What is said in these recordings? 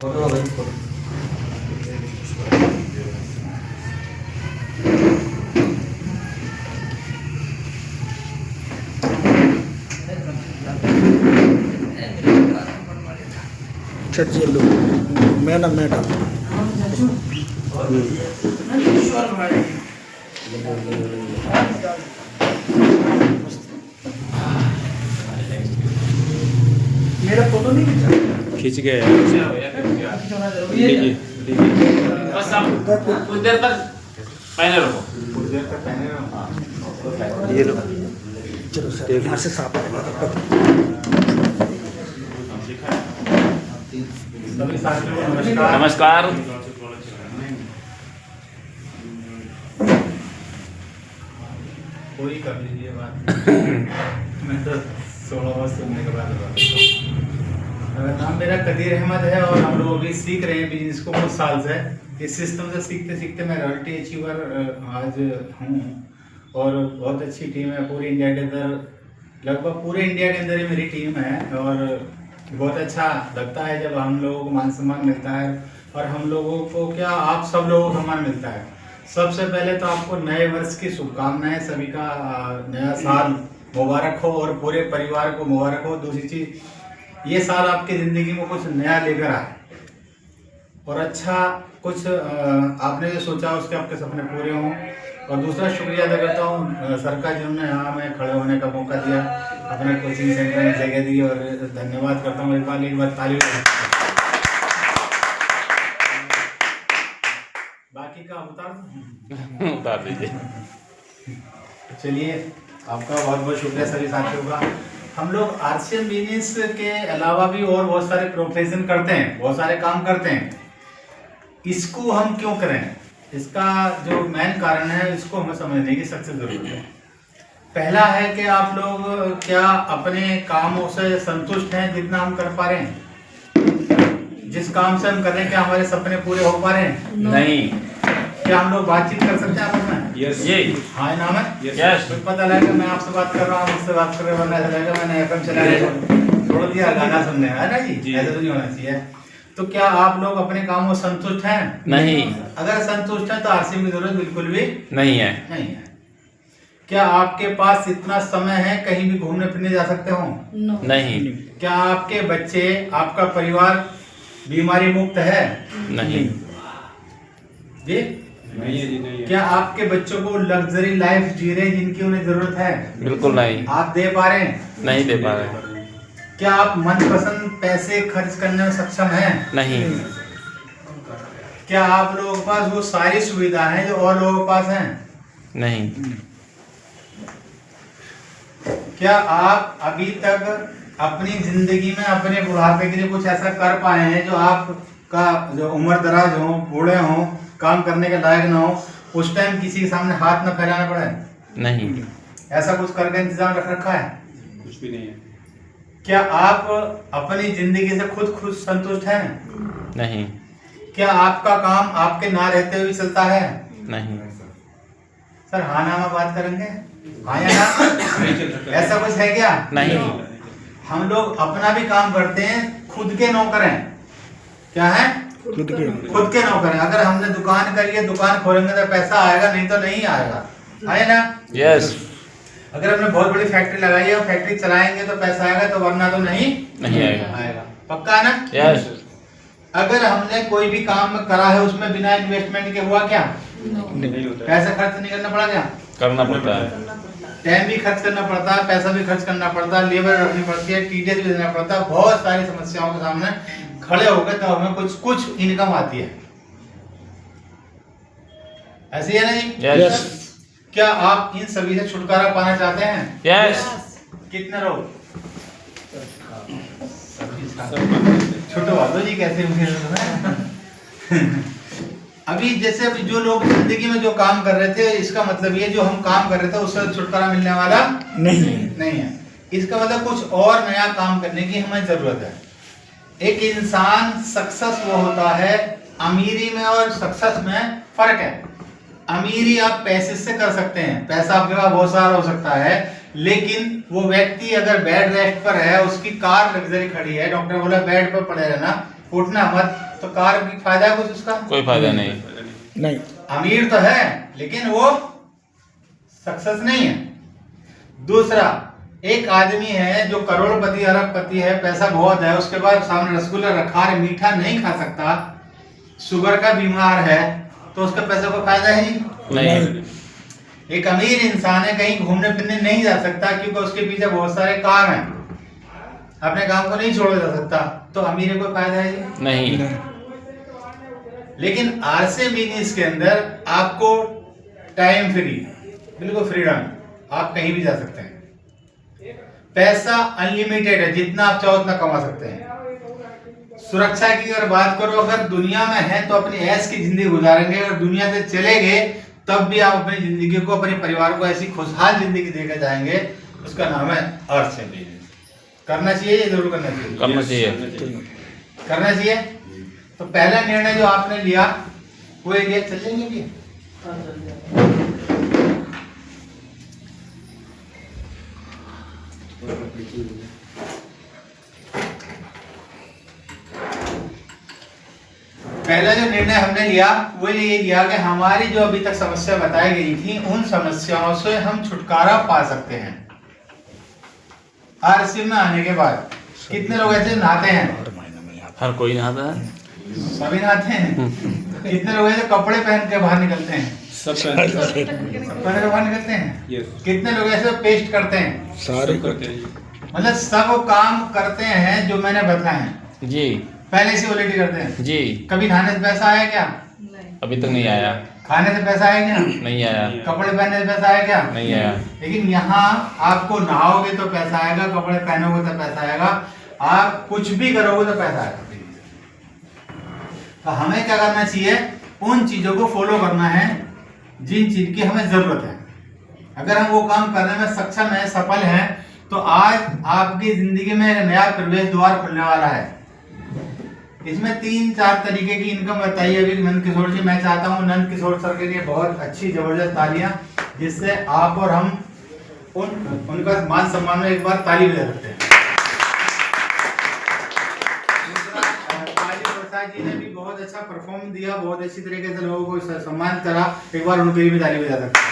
Photo भाई photo. చర్చలు madam madam मेरा फोटो नहीं खींचा खींच के बस आप कुछ देर तक पहने रहो। कुछ देर तक पहने रहो। ये लो चलो सर यहाँ से साफ सभी साथियों को नमस्कार। नमस्कार। पूरी कर लीजिए बात। मैं तो 16 वर्ष सुनने के बाद बता सकता हूँ। नाम मेरा कदीर अहमद है और हम लोग अभी सीख रहे हैं बिजनेस को कुछ साल से। इस सिस्टम से सीखते सीखते मैं रॉयल्टी अचीवर आज हूँ और बहुत अच्छी टीम है। पूरे इंडिया के अंदर लगभग पूरे इंडिया के अंदर ही मेरी टीम है और बहुत अच्छा लगता है जब हम लोगों को मान सम्मान मिलता है और हम लोगों को क्या आप सब लोगों को सम्मान मिलता है। सबसे पहले तो आपको नए वर्ष की शुभकामनाएं। सभी का नया साल मुबारक हो और पूरे परिवार को मुबारक हो। दूसरी चीज़ ये साल आपकी ज़िंदगी में कुछ नया लेकर आए और अच्छा कुछ आपने जो सोचा उसके आपके सपने पूरे हों। और दूसरा शुक्रिया अदा करता हूँ सर का जिन्होंने यहाँ में खड़े होने का मौका दिया, अपने कोचिंग सेंटर में जगह दी और धन्यवाद करता हूँ। एक बार ताली। बाकी का उतार दीजिए। चलिए आपका बहुत बहुत शुक्रिया सभी साथियों का। हम लोग आरसीएम बिजनेस के अलावा भी और बहुत सारे प्रोफेशन करते हैं, बहुत सारे काम करते हैं। इसको हम क्यों करें, इसका जो मेन कारण है इसको हमें समझने की सख्त जरूरत है। पहला है कि आप लोग क्या अपने कामों से संतुष्ट हैं जितना हम कर पा रहे हैं? जिस काम से हम कर रहे हैं क्या हमारे सपने पूरे हो पा रहे हैं? नहीं। क्या हम लोग बातचीत कर सकते हैं आपस में? ये हाँ नाम है यस। तो पता लगा मैं आपसे बात कर रहा हूँ, मुझसे बात कर रहे हो, वरना ऐसा लगेगा मैंने एफएम चला छोड़ दिया गाना सुनने, है ना जी? ऐसा तो नहीं होना चाहिए। तो क्या आप लोग अपने कामों से संतुष्ट हैं? नहीं। अगर संतुष्ट हैं तो आरसीएम की जरूरत बिल्कुल भी नहीं है। नहीं है। क्या आपके पास इतना समय है कहीं भी घूमने फिरने जा सकते हो? नहीं। क्या आपके बच्चे, आपका परिवार बीमारी मुक्त है? नहीं। जी क्या आपके बच्चों को लग्जरी लाइफ जी रहे जिनकी उन्हें जरूरत है? बिल्कुल नहीं। आप दे पा रहे हैं? नहीं दे पा रहे। क्या आप मनपसंद पैसे खर्च करने में सक्षम हैं? नहीं। क्या आप लोगों के पास वो सारी सुविधा है जो और लोगों के पास हैं? नहीं। क्या आप अभी तक अपनी जिंदगी में अपने बुढ़ापे के लिए कुछ ऐसा कर पाए हैं जो आपका जो उम्र दराज हो, बूढ़े हो, काम करने के लायक ना हो, उस टाइम किसी के सामने हाथ न फैलाना पड़े? नहीं। ऐसा कुछ करके इंतजाम रख रखा है? कुछ भी नहीं है। क्या आप अपनी जिंदगी से खुद संतुष्ट हैं? नहीं। क्या आपका काम आपके ना रहते हुए चलता है? नहीं। सर हाँ ना में बात करेंगे, हाँ या ना? ऐसा कुछ है क्या? नहीं। हम लोग अपना भी काम करते हैं, खुद के नौकर हैं। क्या है? खुद के नौकर हैं। अगर हमने दुकान करी है, दुकान खोलेंगे तो पैसा आएगा, नहीं तो नहीं आएगा, है ना? यस। अगर हमने बहुत बड़ी फैक्ट्री लगाई है और फैक्ट्री चलाएंगे तो पैसा आएगा, तो वरना तो नहीं आएगा। पक्का है ना? यस। अगर हमने कोई भी काम करा है उसमें बिना इन्वेस्टमेंट के हुआ क्या? नहीं होता है। पैसा खर्च नहीं करना पड़ा क्या? करना पड़ता है। टाइम भी खर्च करना पड़ता है, पैसा भी खर्च करना पड़ता है, लेबर रखनी पड़ती है, टीडीएस भी देना पड़ता है। बहुत सारी समस्याओं के सामने खड़े हो गए तो हमें कुछ इनकम आती है। ऐसे ही है ना जी? यस। क्या आप इन सभी से छुटकारा पाना चाहते हैं? यस। कितने रहो छोटो वादो जी कैसे अभी जैसे अभी जो लोग जिंदगी में जो काम कर रहे थे, इसका मतलब ये जो हम काम कर रहे थे उससे छुटकारा मिलने वाला नहीं है। इसका मतलब कुछ और नया काम करने की हमें जरूरत है। एक इंसान सक्सेस वो होता है, अमीरी में और सक्सेस में फर्क है। अमीरी आप पैसे से कर सकते हैं, पैसा आपके पास बहुत सारा हो सकता है, लेकिन वो व्यक्ति अगर बेड रेस्ट पर है, उसकी कार लग्जरी खड़ी है, डॉक्टर बोला बेड पर पड़े रहना, उठना मत, तो कार की फायदा है कुछ उसका? कोई फायदा नहीं। नहीं। अमीर तो है लेकिन वो सक्सेस नहीं है। दूसरा, एक आदमी है जो करोड़पति अरबपति है, पैसा बहुत है, उसके बाद सामने रसगुल्ला रखा है, मीठा नहीं खा सकता, शुगर का बीमार है, तो उसका पैसा को फायदा है नहीं। एक अमीर इंसान है, कहीं घूमने फिरने नहीं जा सकता क्योंकि उसके पीछे बहुत सारे काम हैं, अपने काम को नहीं छोड़ा जा सकता, तो अमीर को फायदा है जी? नहीं। लेकिन आरसे बिजनेस के अंदर आपको टाइम फ्री, बिल्कुल फ्रीडम, आप कहीं भी जा सकते हैं, पैसा अनलिमिटेड है, जितना आप चाहो उतना कमा सकते हैं। सुरक्षा की अगर बात करो, अगर दुनिया में है तो अपनी ऐश की जिंदगी गुजारेंगे, अगर दुनिया से चले गए तब भी आप अपनी जिंदगी को, अपने परिवार को ऐसी खुशहाल जिंदगी देकर जाएंगे, उसका नाम है आरसे बिजनेस। करना चाहिए या जरूर करना चाहिए? करना चाहिए। करना चाहिए। तो पहला निर्णय जो आपने लिया वो एरिया चल जाएंगे भी। पहला जो निर्णय हमने लिया वो ये लिया कि हमारी जो अभी तक समस्या बताई गई थी, उन समस्याओं से हम छुटकारा पा सकते हैं। आरसी में आने के बाद कितने लोग ऐसे नहाते हैं? हर कोई नहाता है। सभी नहाते हैं। कितने लोग ऐसे कपड़े पहन के बाहर निकलते हैं? सब पहन पहन के बाहर निकलते हैं। यस। कितने लोग ऐसे पेस्ट करते हैं? सारे करते हैं। मतलब सब काम करते हैं जो मैंने बताए हैं, जी पहले से ऑलरेडी करते हैं। जी। कभी नहाने से पैसा आया क्या? अभी तक नहीं आया। खाने से पैसा आया क्या? नहीं आया। कपड़े पहनने से पैसा आया क्या? नहीं आया। लेकिन यहाँ आपको नहाओगे तो पैसा आएगा, कपड़े पहनोगे तो पैसा आएगा, आप कुछ भी करोगे तो पैसा आएगा। तो हमें क्या करना चाहिए? उन चीजों को फॉलो करना है जिन चीज की हमें जरूरत है। अगर हम वो काम करने में सक्षम है, सफल हैं, तो आज आपकी जिंदगी में नया प्रवेश द्वार खुलने वाला है। इसमें 3-4 तरीके की इनकम बताइए अभी नंद किशोर जी। मैं चाहता हूँ नंद किशोर सर के लिए बहुत अच्छी जबरदस्त तालियां, जिससे आप और हम उनका मान सम्मान में एक बार ताली बजा सकते हैं। प्रसाद जी ने भी बहुत अच्छा परफॉर्म दिया, बहुत अच्छी तरीके से लोगों को सम्मान करा, एक बार उनके लिए भी ताली बजा सकते हैं।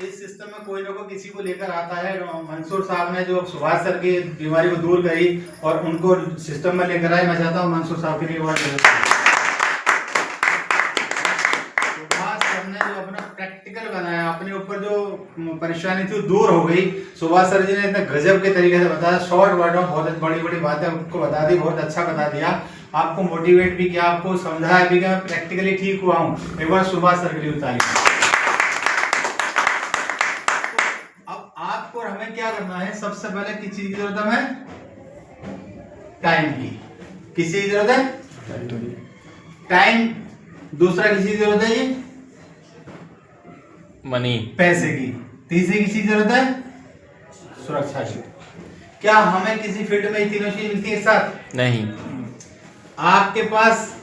इस सिस्टम में कोई ना कोई किसी को लेकर आता है। मंसूर साहब ने जो सुभाष सर की बीमारी को दूर करी और उनको सिस्टम में लेकर आए, मैं चाहता हूँ मंसूर साहब के लिए सुभाष सर ने जो अपना प्रैक्टिकल बनाया, अपने ऊपर जो परेशानी थी वो दूर हो गई। सुभाष सर जी ने इतने गजब के तरीके से बताया, शॉर्ट वर्ड में बहुत बड़ी बड़ी बातें उनको बता दी, बहुत अच्छा बता दिया, आपको मोटिवेट भी किया, आपको समझाया भी कि मैं प्रैक्टिकली ठीक हुआ हूँ। एक बार सुभाष सर के लिए ताली। आपको और हमें क्या करना है? सबसे पहले किस चीज की जरूरत है हमें? टाइम की। किसी की जरूरत है? टाइम। दूसरा किसी की जरूरत है? ये मनी, पैसे की। तीसरी किसी की जरूरत है? सुरक्षा की। क्या हमें किसी फील्ड में तीनों चीज मिलती है एक साथ? नहीं। आपके पास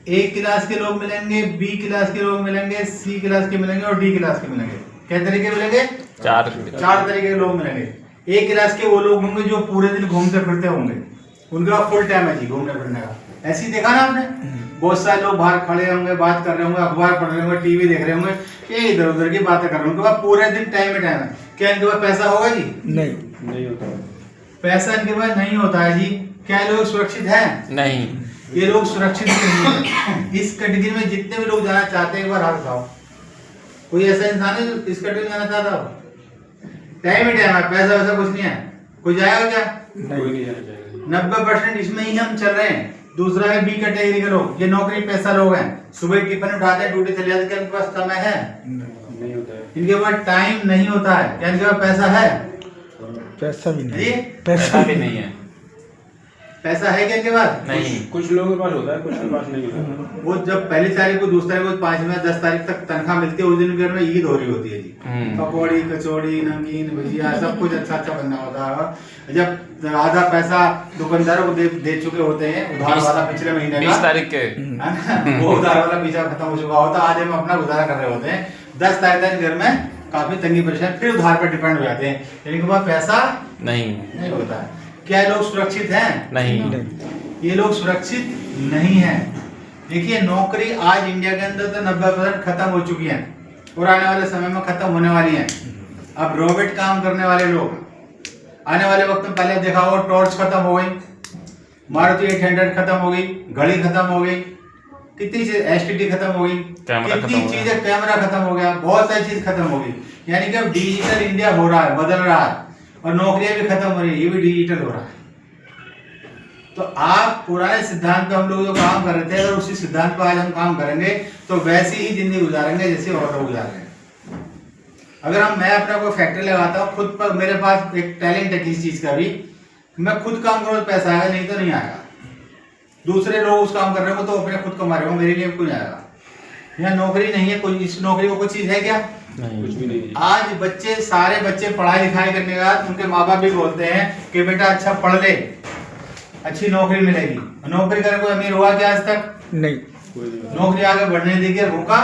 A क्लास के लोग मिलेंगे, B क्लास के लोग मिलेंगे, C क्लास के मिलेंगे और D क्लास के मिलेंगे। कितने तरीके मिलेंगे? 4 तरीके के लोग मिलेंगे। A क्लास के वो लोग होंगे जो पूरे दिन घूमते फिरते होंगे, उनका फुल टाइम है जी घूमने फिरने का। ऐसे ही देखा ना आपने? बहुत सारे लोग बाहर खड़े होंगे, बात कर रहे होंगे, अखबार पढ़ रहे होंगे, टीवी देख रहे होंगे, ये इधर उधर की बातें कर रहे होंगे, उनके पास पूरे दिन टाइम ही टाइम है। क्या इनके पास पैसा होगा जी? नहीं होता। पैसा इनके पास नहीं होता है जी। क्या लोग सुरक्षित हैं? नहीं। ये लोग सुरक्षित नहीं है। इस कैटेगरी में जितने भी लोग जाना चाहते हैं, एक बार हाथ उठाओ। कोई ऐसा इंसान है जो इस कैटेगरी में जाना चाहता हो? टाइम ही टाइम है, पैसा वैसा कुछ नहीं है। कोई जाएगा क्या? कोई नहीं जाना चाहेगा। 90% इसमें ही हम चल रहे हैं। दूसरा है B कैटेगरी के लोग, ये नौकरी पैसा लोग हैं, सुबह टिफिन उठाते हैं, ड्यूटी चले जाते हैं, इनके पास समय है? नहीं होता है। इनके पास टाइम नहीं होता है। क्या इनके पास पैसा है? पैसा भी नहीं। जी? पैसा भी नहीं है। पैसा है क्या इनके पास? नहीं। कुछ लोगों के पास होता है, कुछ के पास नहीं होता। वो जब पहली तारीख को, दूसरी तारीख को, 5 या 10 तारीख तक तनख्वाह मिलती है, उस दिन घर में ईद हो रही होती है जी। पकौड़ी, कचौड़ी, नमकीन, भजिया, सब कुछ अच्छा अच्छा बनना होता है। जब आधा पैसा दुकानदारों को दे चुके होते हैं, उधार वाला पिछले महीने का 20 तारीख के वो उधार वाला पीछा खत्म हो चुका होता, आज हम अपना गुजारा कर रहे होते हैं। 10 तारीख तक घर में काफी तंगी परेशानी, फिर उधार पर डिपेंड हो जाते हैं। इनके पास पैसा नहीं नहीं होता है। क्या लोग सुरक्षित हैं? नहीं। ये लोग सुरक्षित नहीं है। देखिए नौकरी आज इंडिया के अंदर तो 90% खत्म हो चुकी है और आने वाले समय में खत्म होने वाली है। अब रोबोट काम करने वाले लोग आने वाले वक्त में, पहले देखा होगा टॉर्च खत्म हो गई, मारुति 800 खत्म हो गई, घड़ी खत्म हो गई, कितनी चीज एसटीडी खत्म हो गई, कितनी चीजें, कैमरा खत्म हो गया, बहुत सारी चीज खत्म हो गई। यानी कि अब डिजिटल इंडिया हो रहा है, बदल रहा है और नौकरियां भी खत्म हो रही है, ये भी डिजिटल हो रहा है। तो आप पुराने सिद्धांत पे हम लोग जो काम कर रहे थे, अगर उसी सिद्धांत पे आज हम काम करेंगे तो वैसी ही जिंदगी गुजारेंगे जैसे और लोग गुजार रहे हैं। अगर मैं अपना कोई फैक्ट्री लगाता हूँ खुद पर, मेरे पास एक टैलेंट है किसी चीज का भी, मैं खुद काम करूँ तो पैसा आएगा, नहीं तो नहीं आएगा। दूसरे लोग उस काम कर रहे हो तो अपने खुद कमा रहे हो, मेरे लिए कोई नहीं आएगा। यहाँ नौकरी नहीं है कोई, इस नौकरी को कोई चीज है क्या? कुछ भी नहीं है। आज बच्चे, सारे बच्चे पढ़ाई लिखाई करने के बाद उनके माँ बाप भी बोलते हैं कि बेटा अच्छा पढ़ ले, अच्छी नौकरी मिलेगी। नौकरी करे कोई अमीर हुआ क्या आज तक? नहीं। नौकरी आगे बढ़ने देगी, भूखा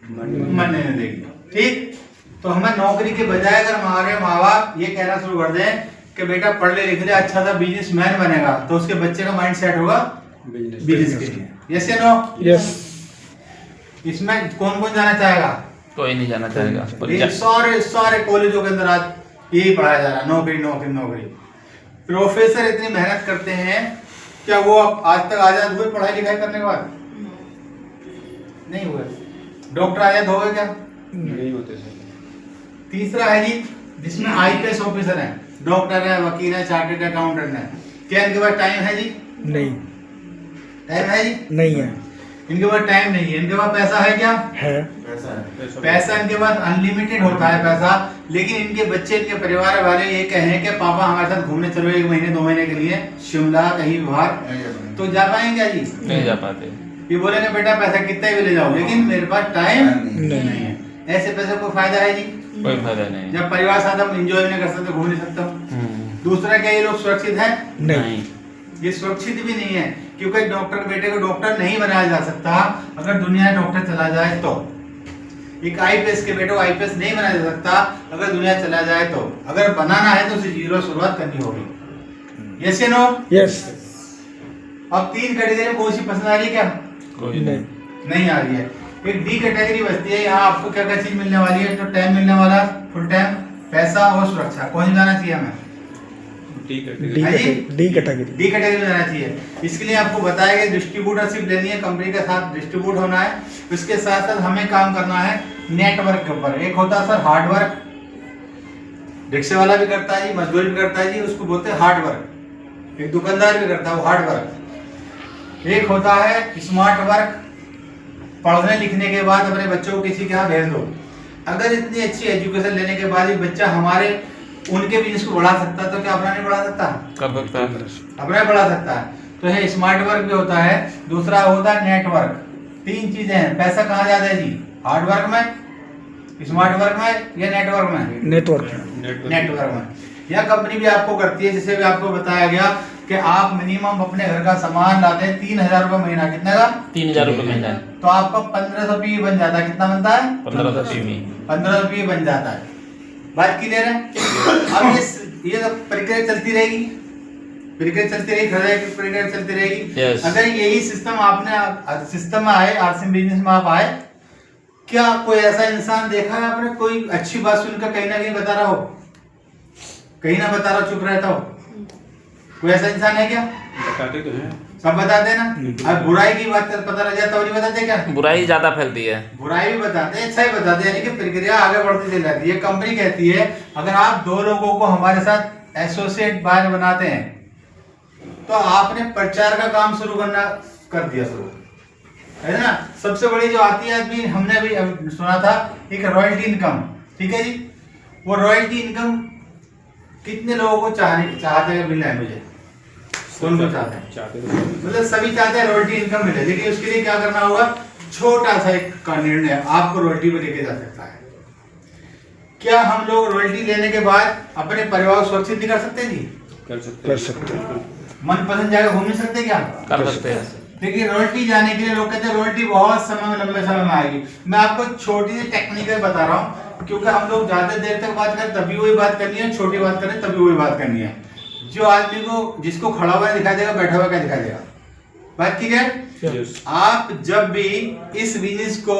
मरने नहीं देगी। ठीक, तो हमें नौकरी के बजाय अगर हमारे माँ बाप ये कहना शुरू कर दें कि बेटा पढ़ ले लिख ले, अच्छा सा बिजनेसमैन बनेगा, तो उसके बच्चे का माइंड सेट होगा बिजनेस के लिए। यस या नो? यस। इसमें कौन कौन जाना चाहेगा? कोई नहीं जाना चाहेगा। ये सारे कॉलेजों के अंदर आज यही पढ़ाया जा रहा है, नौकरी नौकरी नौकरी। प्रोफेसर इतनी मेहनत करते हैं, क्या वो आज तक आजाद हुए पढ़ाई लिखाई करने के बाद? नहीं हुए। डॉक्टर आजाद हो गए क्या? नहीं होते सर। तीसरा है जी जिसमें आईपीएस ऑफिसर है, डॉक्टर है, वकील है, चार्टर्ड अकाउंटेंट है, क्या इनके पास टाइम है जी? नहीं। टाइम है जी? नहीं है। इनके पास टाइम नहीं है। इनके पास पैसा है क्या? है। पैसा इनके पास अनलिमिटेड होता है पैसा, लेकिन इनके बच्चे, इनके परिवार वाले ये कहें कि पापा हमारे साथ घूमने चलो 1 महीने 2 महीने के लिए शिमला कहीं बाहर, तो जा पाएंगे क्या जी? नहीं जा पाते। ये बोलेंगे बेटा पैसा कितना ही भी ले जाओ, लेकिन मेरे पास टाइम नहीं है। ऐसे पैसे कोई फायदा है जी? कोई फायदा नहीं। जब परिवार साथ हम एंजॉय नहीं कर सकते, घूम नहीं सकते। दूसरा क्या ये लोग सुरक्षित है? नहीं। ये सुरक्षित भी नहीं है, क्योंकि डॉक्टर बेटे को डॉक्टर नहीं बनाया जा सकता। अगर दुनिया में डॉक्टर चला जाए तो एक आईपीएस के बेटे को आईपीएस नहीं बनाया जा सकता, अगर दुनिया चला जाए तो। अगर बनाना है तो उसे जीरो शुरुआत करनी होगी। यस या नो? यस। अब 3 कैटेगरी में कौन सी पसंद आ रही है क्या? कोई नहीं। नहीं आ रही है। एक डी कैटेगरी बचती है। यहाँ आपको क्या क्या चीज मिलने वाली है? तो टाइम मिलने वाला, फुल टाइम, पैसा और सुरक्षा। कौन सी जाना चाहिए हमें? D category. डी कैटेगरी में जाना चाहिए। इसके लिए आपको बताया गया डिस्ट्रीब्यूटरशिप लेनी है, कंपनी के साथ डिस्ट्रीब्यूट होना है। उसके साथ साथ हमें काम करना है नेटवर्क के ऊपर। एक होता है सर हार्ड वर्क, रिक्शे वाला भी करता है जी, मजदूर भी करता है जी, उसको बोलते हैं हार्ड वर्क। एक दुकानदार भी करता है वो हार्ड वर्क। एक होता है स्मार्ट वर्क, पढ़ने लिखने के बाद अपने बच्चों को किसी के यहाँ भेज दो। अगर इतनी अच्छी एजुकेशन लेने के बाद भी बच्चा हमारे उनके बिजनेस को बढ़ा सकता है, तो क्या अपना नहीं बढ़ा सकता? कर सकता है, अपना बढ़ा सकता है। तो ये स्मार्ट वर्क भी होता है। दूसरा होता है नेटवर्क। 3 चीजें हैं। पैसा कहाँ ज्यादा है जी? हार्ड वर्क में, स्मार्ट वर्क में या नेटवर्क में? नेटवर्क में। यह कंपनी भी आपको करती है, जिसे भी आपको बताया गया कि आप मिनिमम अपने घर का सामान लाते हैं 3000 रुपये महीना। कितने का? 3000 रुपये महीना। तो आपका 1500 पी बन जाता है। कितना बनता है? 1500 1500 पी बन जाता है। बात क्लियर है? अब ये प्रक्रिया चलती रहेगी, प्रक्रिया चलती रहेगी, प्रक्रिया चलती रहेगी। yes. अगर यही सिस्टम आपने सिस्टम में आए, आरसीएम बिजनेस में आप आए, क्या कोई ऐसा इंसान देखा है आपने कोई अच्छी बात सुनकर कहीं ना कहीं बता रहा हो, कहीं ना बता रहा, चुप रहता हो? कोई ऐसा इंसान है क्या? बताते तो हैं, सब बताते हैं ना। अब बुराई की बात पता लग जाता है, नहीं बताते क्या? बुराई ज्यादा फैलती है। बुराई भी बताते हैं, अच्छा ही बताते हैं, यानी कि प्रक्रिया आगे बढ़ती चली जाती है। कंपनी कहती है अगर आप 2 लोगों को हमारे साथ एसोसिएट बायर बनाते हैं तो आपने प्रचार का काम शुरू करना कर दिया शुरू, है ना। सबसे बड़ी जो आती है अभी हमने अभी सुना था एक रॉयल्टी इनकम, ठीक है जी। वो रॉयल्टी इनकम कितने लोगों को चाहते हैं मिले? मुझे कौन को चाहते हैं? मतलब सभी चाहते हैं रॉयल्टी इनकम मिले, लेकिन उसके लिए क्या करना होगा? छोटा सा एक का निर्णय आपको रॉयल्टी पे लेके जा सकता है। क्या हम लोग रॉयल्टी लेने के बाद अपने परिवार को सुरक्षित नहीं कर सकते जी? कर सकते हैं। मनपसंद जगह घूम नहीं सकते क्या? कर सकते हैं। देखिए रॉयल्टी जाने के लिए लोग कहते हैं रॉयल्टी बहुत समय में, लंबे समय में आएगी। मैं आपको छोटी सी टेक्निकल बता रहा हूँ, क्योंकि हम लोग ज्यादा देर तक बात करें तभी वही बात करनी है, छोटी बात करें तभी वही बात करनी है। जो आदमी को जिसको खड़ा हुआ दिखाई देगा बैठा हुआ क्या दिखाई देगा। बात ठीक है। यस आप जब भी इस बिजनेस को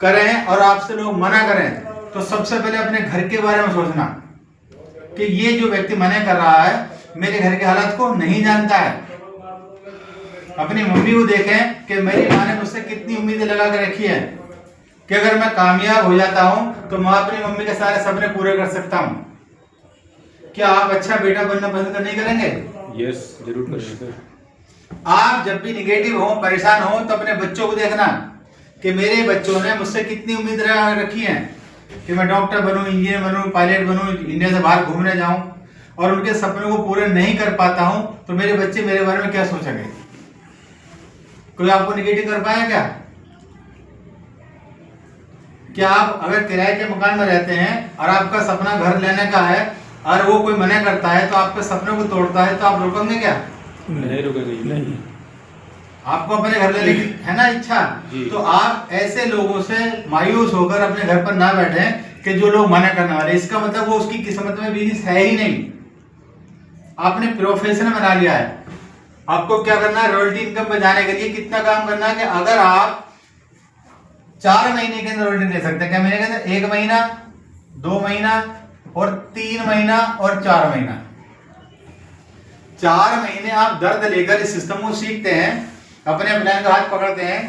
करें और आपसे लोग मना करें तो सबसे पहले अपने घर के बारे में सोचना कि ये जो व्यक्ति मना कर रहा है मेरे घर के हालात को नहीं जानता है। अपनी मम्मी को देखें कि मेरी माँ ने मुझसे कितनी उम्मीदें लगा कर रखी है कि अगर मैं कामयाब हो जाता हूँ तो मैं अपनी मम्मी के सारे सपने पूरे कर सकता हूँ। क्या आप अच्छा बेटा बनना पसंद नहीं करेंगे? यस जरूर करेंगे सर। आप जब भी निगेटिव हो परेशान हो तो अपने बच्चों को देखना कि मेरे बच्चों ने मुझसे कितनी उम्मीद रखी है कि मैं डॉक्टर बनूं, इंजीनियर बनूं, पायलट बनूं, इंडिया से बाहर घूमने जाऊं और उनके सपनों को पूरे नहीं कर पाता हूं तो मेरे बच्चे मेरे बारे में क्या सोचेंगे? कोई आपको निगेटिव कर पाया क्या? क्या आप अगर किराए के मकान में रहते हैं और आपका सपना घर लेने का है और वो कोई मना करता है तो आपके सपनों को तोड़ता है तो आप रोकेंगे क्या? नहीं रुकेंगे नहीं। आपको अपने घर लेने की है ना इच्छा, तो आप ऐसे लोगों से मायूस होकर अपने घर पर ना बैठे कि जो लोग मना करने वाले। इसका मतलब वो उसकी किस्मत में बिजनेस है ही नहीं, आपने प्रोफेशन बना लिया है। आपको क्या करना है? रॉयल्टी इनकम पे जाने के लिए कितना काम करना है कि अगर आप 4 महीने के अंदर रॉयल्टी ले सकते हैं। क्या महीने के अंदर? 1 महीना, 2 महीना और 3 महीना और 4 महीना। 4 महीने आप दर्द लेकर इस सिस्टम को सीखते हैं, अपने प्लान का हाथ पकड़ते हैं,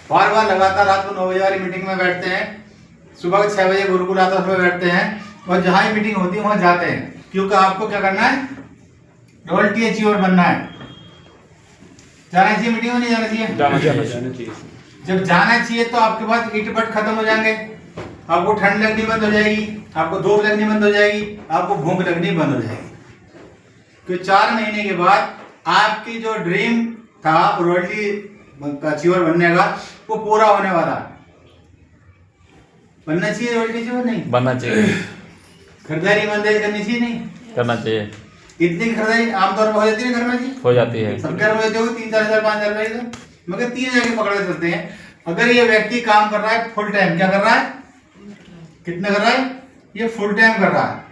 बार बार लगातार रात को 9 बजे वाली मीटिंग में बैठते हैं, सुबह 6 बजे गुरुकुल आता है उसमें बैठते हैं और जहां ही मीटिंग होती है वहां जाते हैं, क्योंकि आपको क्या करना है? रॉयल्टी अचीवर बनना है। जाना चाहिए मीटिंग में, नहीं जाना चाहिए? जाना चाहिए। जब जाना चाहिए तो आपके पास ईट पट खत्म हो जाएंगे, आपको ठंड लगनी बंद हो जाएगी, आपको धूप लगनी बंद हो जाएगी, आपको भूख लगनी बंद हो जाएगी। तो 4 महीने के बाद आपकी जो ड्रीम था रॉयल्टी अचीवर बनने का वो पूरा होने वाला है। बनना चाहिए रॉयल्टी अचीवर? नहीं बनना चाहिए। खरीदारी ईमानदारी करनी चाहिए? नहीं करना चाहिए। इतनी खरीदारी आमतौर पर हो जाती है घर में जी, हो जाती है। सब घर में होती होगी 3-4 हज़ार 5,000 रुपए का, मगर 3,000 के पकड़ के चलते हैं। अगर ये व्यक्ति काम कर रहा है फुल टाइम, क्या कर रहा है? कितना कर रहा है? ये फुल टाइम कर रहा है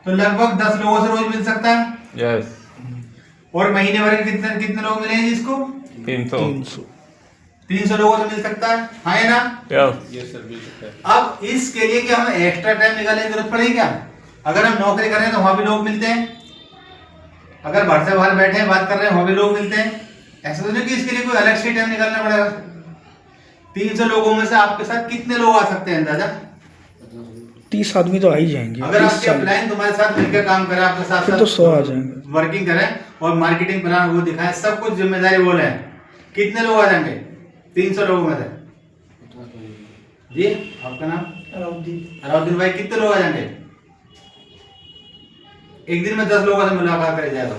तो लगभग 10 लोगों से रोज मिल सकता है। यस। और महीने भर के कितने कितने लोग मिलेंगे जिसको? 300 लोगों से मिल सकता है, हाँ है ना? यस सर मिल सकता है। अब इसके लिए कि हमें एक्स्ट्रा टाइम निकालने की जरूरत पड़ेगी क्या? अगर हम नौकरी कर रहे हैं तो वहां भी लोग मिलते हैं, अगर घर से बाहर बैठे हैं बात कर रहे हैं वहां भी लोग मिलते हैं। ऐसा तो नहीं कि इसके लिए कोई अलग से टाइम निकालना पड़ेगा। 300 लोगों में से आपके साथ कितने लोग आ सकते हैं अंदाजा? 30 आदमी तो आ ही जाएंगे। अगर आपके अपलाइन तुम्हारे साथ मिलकर काम करे, आपके साथ फिर तो 100 आ जाएंगे। वर्किंग करें और मार्केटिंग प्लान वो दिखाएं, सब कुछ जिम्मेदारी वो लें, कितने लोग आ जाएंगे 300 लोगों में से? जी आपका नाम? अलाउद्दीन भाई, कितने लोग आ जाएंगे? एक दिन में 10 लोगों से मुलाकात करे जाए तो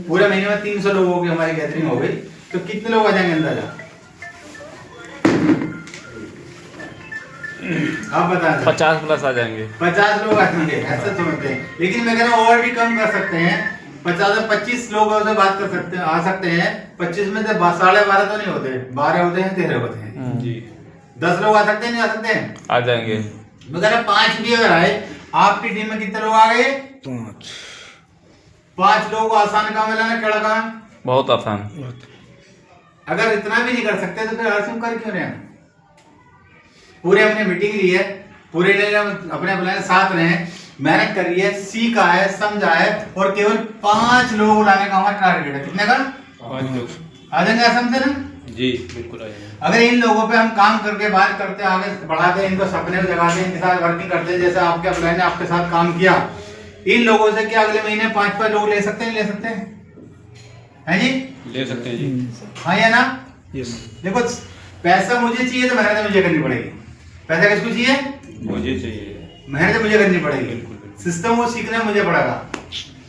पूरे महीने में 300 लोगों की हमारी गैदरिंग हो गई तो कितने लोग आ जाएंगे अंदाजा? आप बताएं। 50+ आ जाएंगे। 50 लोग आ जाएंगे, ऐसा समझते हैं। लेकिन मैं कह रहा हूँ और भी कम कर सकते हैं, 50 से 25 लोगों से बात कर सकते हैं, आ सकते हैं। 25 में से 12.5 तो नहीं होते, 12 होते हैं, 13 होते हैं जी। 10 लोग आ सकते हैं, नहीं आ सकते हैं? आ जाएंगे। मैं कह रहा 5 भी अगर आए, आपकी टीम में कितने लोग आ गए? 5 लोगों को आसान काम मिलाना केड़ा काम? बहुत आसान। अगर इतना भी नहीं कर सकते तो फिर आलसी कर क्यों रहे हैं? पूरे अपने मीटिंग ली है, पूरे अपने अपने साथ रहे, मेहनत करी है, सीखा है, समझा है और केवल 5 लोग लाने का हमारा टारगेट है। कितने का? 5 लोग आ जाएंगे, समझे ना? जी बिल्कुल आ जाएंगे। अगर इन लोगों पे हम काम करके बात करते आगे बढ़ाते, इनको सपने जगाते, इनके साथ वर्किंग करते, जैसे आपके अपलाइन ने आपके साथ काम किया, इन लोगों से क्या अगले महीने 5 लोग ले सकते हैं? ले सकते हैं, है जी? ले सकते हैं जी। हाँ या ना? यस। देखो पैसा मुझे चाहिए तो मेहनत मुझे करनी पड़ेगी। पैसा किसको चाहिए? मुझे चाहिए। मेहनत मुझे करनी पड़ेगी, सिस्टम को सीखना मुझे पड़ेगा,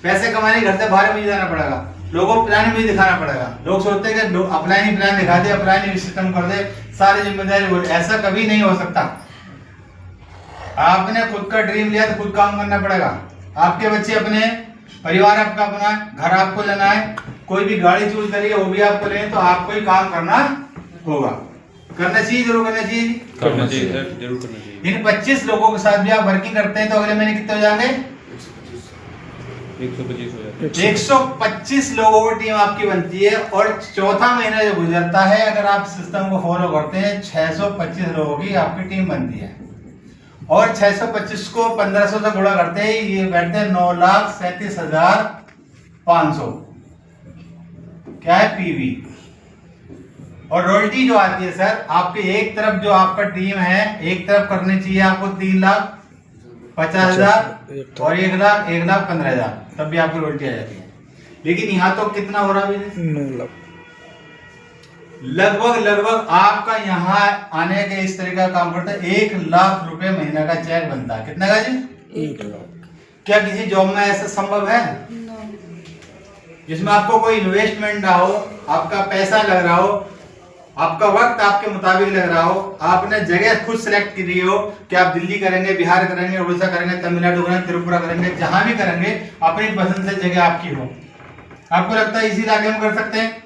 पैसे कमाने घर से बाहर मुझे जाना पड़ेगा, लोगों को प्लान मुझे दिखाना पड़ेगा। लोग सोचते हैं कि अपलाइन ही प्लान दिखा दे, अपलाइन ही सिस्टम कर दे, सारी जिम्मेदारी बोले, ऐसा कभी नहीं हो सकता। आपने खुद का ड्रीम लिया तो खुद काम करना पड़ेगा। आपके बच्चे अपने, परिवार आपका अपना, घर आपको लेना है, कोई भी गाड़ी चूज करिए वो भी आपको लें, तो आपको ही काम करना होगा। करना चाहिए, जरूर करना चाहिए। करना चाहिए सर, जरूर करना चाहिए। इन 25 लोगों के साथ भी आप वर्किंग करते हैं तो अगले महीने कितने हो जाएंगे? 125 हो जाते हैं। 125 लोगों की टीम आपकी बनती है और चौथा महीना जो गुजरता है, अगर आप सिस्टम को फॉलो करते हैं, 625 लोगों की आपकी टीम बनती है और 625 को 1500 से गुणा करते हैं, ये बैठते हैं 9,37,500 क्या है पीवी। और रॉयल्टी जो आती है सर, आपके एक तरफ जो आपका टीम है, एक तरफ करनी चाहिए आपको 3,50,000 और 1,15,000, तब भी आपकी रॉयल्टी आ जाती है। लेकिन यहाँ तो कितना हो रहा है, 9 लाख लगभग आपका यहाँ आने के इस तरीके का काम करता है। 1 लाख रुपए महीना का चेक बनता है। कितना का जी? 1 लाख। क्या किसी जॉब में ऐसा संभव है जिसमें आपको कोई इन्वेस्टमेंट ना हो, आपका पैसा लग रहा हो, आपका वक्त आपके मुताबिक लग रहा हो, आपने जगह खुद सेलेक्ट की हो कि आप दिल्ली करेंगे, बिहार करेंगे, उड़ीसा करेंगे, तमिलनाडु करेंगे, त्रिपुरा करेंगे, जहां भी करेंगे अपनी पसंद से जगह आपकी हो। आपको लगता है इसी इलाके में कर सकते हैं,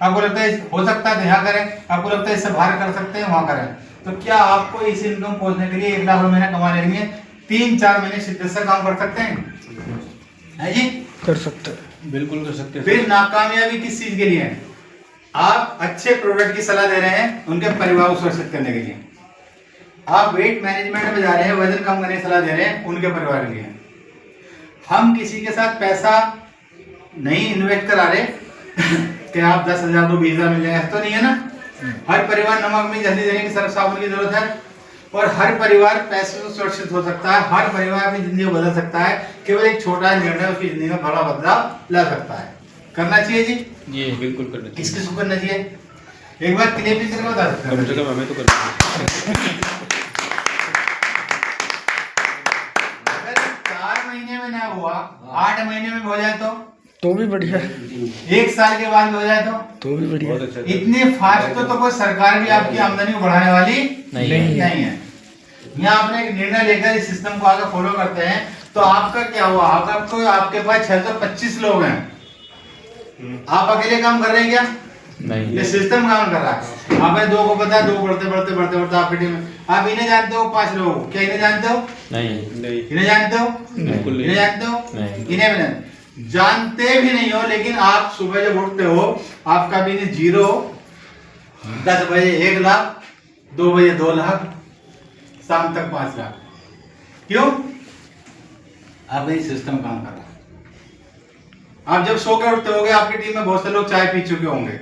आपको लगता है हो सकता है तो यहाँ करें, आपको लगता है इससे बाहर कर सकते हैं, वहां करें, तो क्या आपको इस इनकम पहुंचने के लिए 1 लाख महीना कमाने के लिए 3-4 महीने शिद्दत से काम कर सकते हैं? है जी, कर सकते हैं, बिल्कुल कर सकते हैं। फिर नाकामयाबी किस चीज के लिए है? आप अच्छे प्रोडक्ट की सलाह दे रहे हैं उनके परिवार को सुरक्षित करने के लिए, आप वेट मैनेजमेंट में जा रहे हैं, वजन कम करने की सलाह दे रहे हैं उनके परिवार के लिए। हम किसी के साथ पैसा नहीं इन्वेस्ट करा रहे कि आप 10,000 को 20,000 मिल जाएगा, तो नहीं है ना। हर परिवार नमक में जल्दी देने की सर्फ साबुन की जरूरत है और हर परिवार पैसे से सुरक्षित हो सकता है, हर परिवार अपनी जिंदगी को बदल सकता है। केवल एक छोटा निर्णय उसकी जिंदगी में बड़ा बदलाव ला सकता है। करना चाहिए जी, ये बिल्कुल करना चाहिए। किस को करना चाहिए? एक बार क्लियर भी करके बता सकते कम से हैं। कम हमें तो करना चाहिए। अगर 4 महीने में ना हुआ, 8 महीने में हो जाए तो भी बढ़िया, 1 साल के बाद हो जाए तो भी बढ़िया। बहुत अच्छा। इतने फास्ट तो कोई सरकार भी आपकी आमदनी को बढ़ाने वाली नहीं है। यहाँ आपने एक निर्णय लेकर इस सिस्टम को आगे फॉलो करते हैं, तो आपका क्या हुआ? आपके पास 625 लोग हैं, आप अकेले काम कर रहे हैं क्या? नहीं, ये सिस्टम काम कर रहा है। आपने 2 को पता है, 2 बढ़ते आपकी टीम में। आप इन्हें जानते हो 5 लोग, क्या इन्हें जानते हो? नहीं, इन्हें जानते हो? बिल्कुल इन्हें जानते हो? नहीं। इन्हें भी नहीं जानते भी नहीं हो, लेकिन आप सुबह जब उठते हो आपका बिजनेस 0, 10 बजे 1 लाख, 2 बजे 2 लाख, शाम तक 5 लाख। क्यों? आप ये सिस्टम काम कर रहा है। आप जब सो के उठते होगे, आपकी टीम में बहुत से लोग चाय पी चुके होंगे।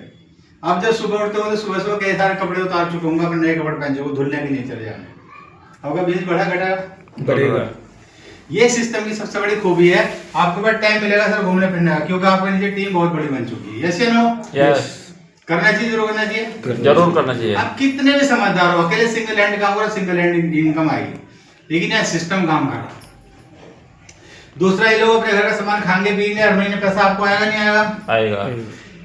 आप जब सुबह उठते हो तो सुबह कई सारे कपड़े उतार चुके होंगे, अपने नए कपड़े पहन चुके, धुलने के लिए चले जाने। आपका बिजनेस बढ़ा घटा बढ़ेगा। ये सिस्टम की सबसे बड़ी खूबी है। आपके पास टाइम मिलेगा सर घूमने फिरने का, क्योंकि आपके नीचे टीम बहुत बड़ी बन चुकी है। यस या नो? यस, करना चाहिए, जरूर करना चाहिए, जरूर करना चाहिए। आप कितने भी समझदार हो, अकेले सिंगल हैंड काम करो, सिंगल हैंड इनकम आएगी, लेकिन यह सिस्टम काम कर रहा है। दूसरा, ये लोग अपने घर का सामान खाएंगे पिएंगे, हर महीने पैसा आपको आएगा नहीं आएगा? आएगा।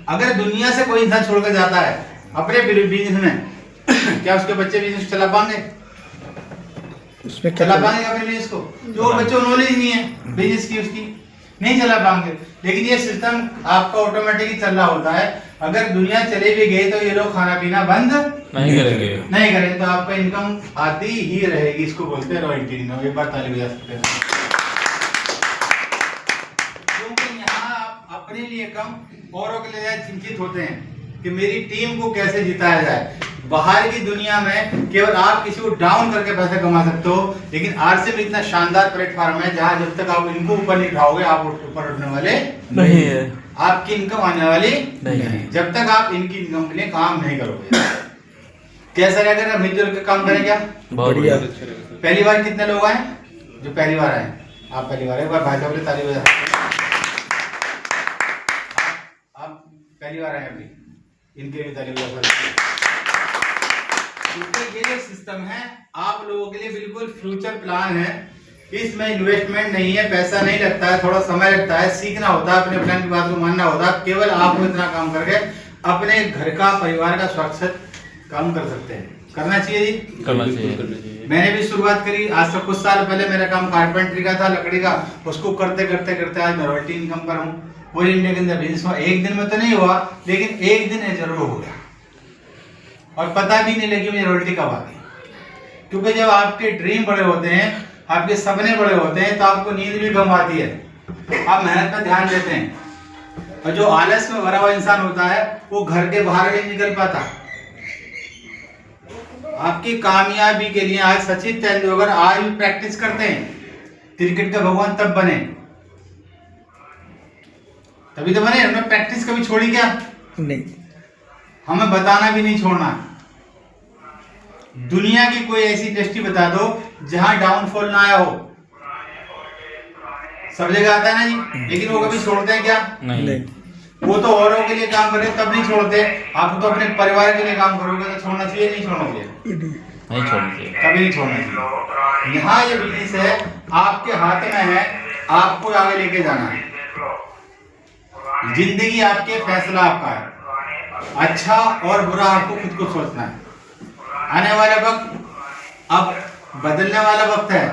अगर दुनिया से कोई इंसान छोड़कर जाता है अपने बिजनेस में, क्या उसके बच्चे बिजनेस चला पाएंगे? उसमें चला पाएंगे अपने बिजनेस को? जो बच्चों को नॉलेज नहीं है बिजनेस की, उसकी नहीं चला पाएंगे। लेकिन ये सिस्टम आपका ऑटोमेटिक चल रहा होता है। अगर दुनिया चले भी गई तो ये लोग खाना पीना बंद नहीं करेंगे। नहीं करेंगे, तो आपका इनकम आती ही रहेगी। इसको बोलते हैं रॉयल्टी इनकम। एक बार ताली बजा सकते हैं, क्योंकि यहाँ आप अपने लिए कम औरों के लिए चिंतित होते हैं कि मेरी टीम को कैसे जिताया जाए। बाहर की दुनिया में केवल आप किसी को डाउन करके पैसे कमा सकते हो, लेकिन आरसी में इतना शानदार प्लेटफॉर्म है जहां जब तक आप इनको ऊपर नहीं उठाओगे, आप ऊपर उठने वाले नहीं है, आपकी इनकम आने वाली नहीं है। जब तक आप इनकी इनकम के लिए काम नहीं करोगे। कैसा रहेगा अगर मिलजुल के काम करें? क्या बहुत बढ़िया। बढ़िया। अच्छा रहेगा। पहली बार कितने लोग आए जो पहली बार आए? आप पहली बार, एक बार भाई साहब ने ताली बजा। आप पहली बार आए अभी, इनके भी ताली बजा। क्योंकि ये जो सिस्टम है आप लोगों के लिए बिल्कुल फ्यूचर प्लान है। इसमें इन्वेस्टमेंट नहीं है, पैसा नहीं लगता है, थोड़ा समय लगता है, सीखना होता है, अपने प्लान की बात को मानना होता है। केवल आपको इतना काम करके अपने घर का, परिवार का सुरक्षित काम कर सकते हैं। करना चाहिए जी, करना बिल्कुल चाहिए। करना चाहिए। मैंने भी शुरुआत करी आज से कुछ साल पहले। मेरा काम कारपेंट्री का था, लकड़ी का। उसको करते करते करते आज मैं रॉयल्टी इनकम पर हूँ। पूरी इंडिया के अंदर बिजनेस हुआ। एक दिन में तो नहीं हुआ, लेकिन एक दिन जरूर हो गया और पता भी नहीं लगी मुझे रॉयल्टी कब आ गई। क्योंकि जब आपके ड्रीम बड़े होते हैं, आपके सपने बड़े होते हैं, तो आपको नींद भी कम आती है। आप मेहनत पर ध्यान देते हैं। और जो आलस में भरा हुआ इंसान होता है वो घर के बाहर नहीं निकल पाता। आपकी कामयाबी के लिए आज सचिन तेंदुलकर आज भी प्रैक्टिस करते हैं। क्रिकेट के भगवान तब बने, तभी तो बने। उन्होंने प्रैक्टिस कभी छोड़ी क्या? नहीं। हमें बताना भी नहीं छोड़ना। दुनिया की कोई ऐसी इंडस्ट्री बता दो जहां डाउनफॉल ना आया हो। सब जगह आता है ना जी, लेकिन वो कभी छोड़ते हैं क्या? नहीं। वो तो औरों के लिए काम करे तब नहीं छोड़ते। आप तो अपने परिवार के लिए काम करोगे तो छोड़ना चाहिए नहीं छोड़ना चाहिए? नहीं छोड़ना चाहिए, कभी नहीं छोड़ना चाहिए। यहाँ ये बिजनेस है, आपके हाथ में है, आपको आगे लेके जाना है। जिंदगी आपके, फैसला आपका है। अच्छा और बुरा आपको खुद को सोचना है। आने वाला वक्त अब बदलने वाला वक्त है।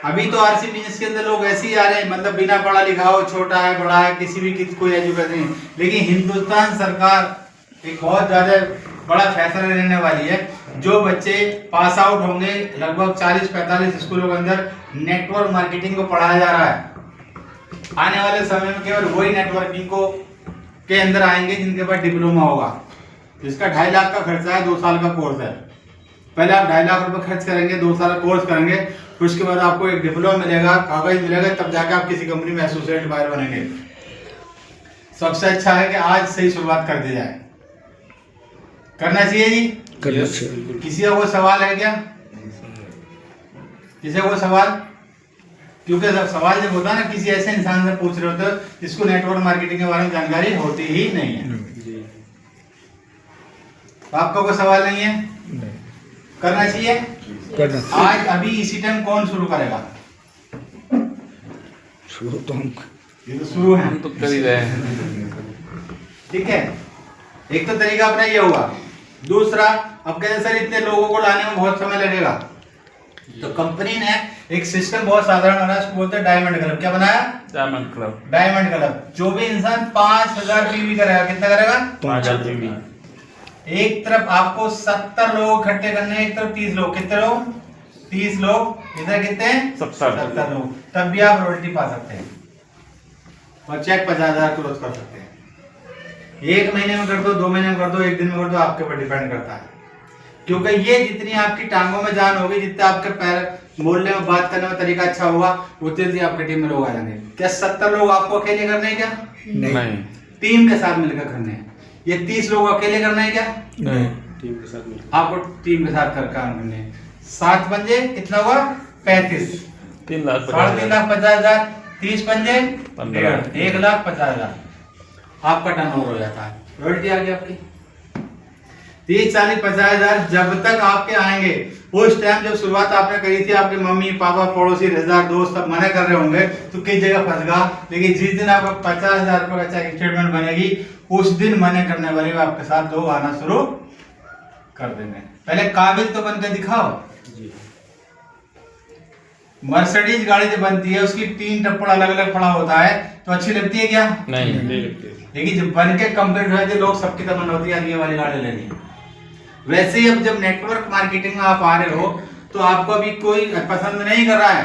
अभी तो आरसी बिजनेस के अंदर लोग ऐसे ही आ रहे हैं, मतलब बिना पढ़ा लिखा हो, छोटा है बड़ा है, किसी भी कोई एजुकेशन नहीं। लेकिन हिंदुस्तान सरकार एक बहुत ज्यादा बड़ा फैसला लेने वाली है। जो बच्चे पास आउट होंगे, लगभग 40-45 स्कूलों के अंदर नेटवर्क मार्केटिंग को पढ़ाया जा रहा है। आने वाले समय में केवल वही नेटवर्किंग को के अंदर आएंगे जिनके पास डिप्लोमा होगा। जिसका 2.5 लाख का खर्चा है, 2 साल का कोर्स है। पहले आप 2.5 लाख रुपए खर्च करेंगे, 2 साल का कोर्स करेंगे, फिर उसके बाद आपको एक डिप्लोमा मिलेगा, कागज मिलेगा, तब जाकर आप किसी कंपनी में एसोसिएट बायर बनेंगे। सबसे अच्छा है कि आज से ही शुरुआत कर दी जाए। करना चाहिए जी? करना चाहिए। किसी का कोई सवाल है क्या? किसी का कोई सवाल? क्योंकि जब सवाल जब होता है ना, किसी ऐसे इंसान से पूछ रहे होते हो जिसको नेटवर्क मार्केटिंग के बारे में जानकारी होती ही नहीं है। तो आपका कोई सवाल नहीं है? नहीं। करना चाहिए? करना आज अभी इसी टाइम कौन शुरू करेगा? शुरू तो हम ये तो शुरू है, हम तो कर ही रहे हैं। ठीक है। एक तो तरीका अपना ये हुआ। दूसरा, अब कहते सर इतने लोगों को लाने में बहुत समय लगेगा, तो कंपनी ने एक सिस्टम बहुत साधारण बनाया, उसको बोलते हैं डायमंड क्लब। क्या बनाया? Diamond club. Diamond club. जो भी इंसान 5000 पीवी करेगा, कितना करेगा? 5000 पीवी। एक तरफ आपको 70 लोग इकट्ठे करने हैं, एक तरफ 30 लोग। कितने लोग? 30 लोग। इधर कितने? 70 लोग। तब भी आप रॉयल्टी पा सकते हैं और चेक 50,000 क्लोज कर सकते हैं। 1 महीने में कर दो, 2 महीने में कर दो, 1 दिन में कर दो, आपके ऊपर डिपेंड करता है। क्योंकि ये जितनी आपकी टांगों में जान होगी, जितना आपके पैर बोलने में, बात करने में तरीका अच्छा होगा, उतनी जल्दी आपकी टीम में लोग आ जाएंगे। क्या 70 लोग आपको अकेले करने हैं क्या? नहीं। टीम के साथ मिलकर करने हैं। ये 30 लोग अकेले करना है क्या? नहीं। टीम के साथ मिलकर आपको टीम के साथ कर काम करने हैं। 7 पंजे कितना हुआ? 35। 3,50,000 50,000। 30 पंजे 1,50,000 आपका टर्नओवर हो जाता है। रॉयल्टी आ गई आपकी 30, 40, 50,000। जब तक आपके आएंगे, उस टाइम जब शुरुआत आपने करी थी, आपके मम्मी पापा पड़ोसी रिश्तेदार दोस्त सब मना कर रहे होंगे तो किस जगह फंस गया। लेकिन जिस दिन आपका 50,000 रुपये का चेक स्टेटमेंट बनेगी, उस दिन मना करने वाले आपके साथ लोग आना शुरू कर देंगे। पहले काबिल तो बनकर दिखाओ। मर्सिडीज गाड़ी जो बनती है उसकी 3 टप्पड़ अलग अलग पड़ा होता है, तो अच्छी लगती है क्या? नहीं। लेकिन जब बन के कंप्लीट हो जाती है, लोग सबकी तमन्ना होती है ये वाली गाड़ी लेनी है। वैसे ही अब जब नेटवर्क मार्केटिंग में आप आ रहे हो तो आपको अभी कोई पसंद नहीं कर रहा है,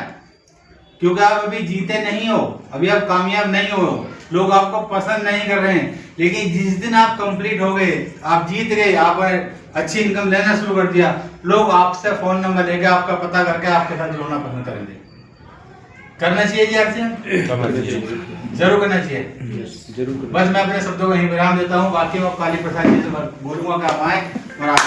क्योंकि आप अभी जीते नहीं हो, अभी आप कामयाब नहीं हो, लोग आपको पसंद नहीं कर रहे हैं। लेकिन जिस दिन आप कंप्लीट हो गए, आप जीत गए, आप अच्छी इनकम लेना शुरू कर दिया, लोग आपसे फोन नंबर लेके आपका पता करके आपके साथ जुड़ना पसंद करेंगे। करना चाहिए जी आपसे? जरूर करना चाहिए। बस मैं अपने शब्दों को यहीं विराम देता हूँ। बाकी मैं काली प्रसाद जी से बोलूंगा कि आप आए और आप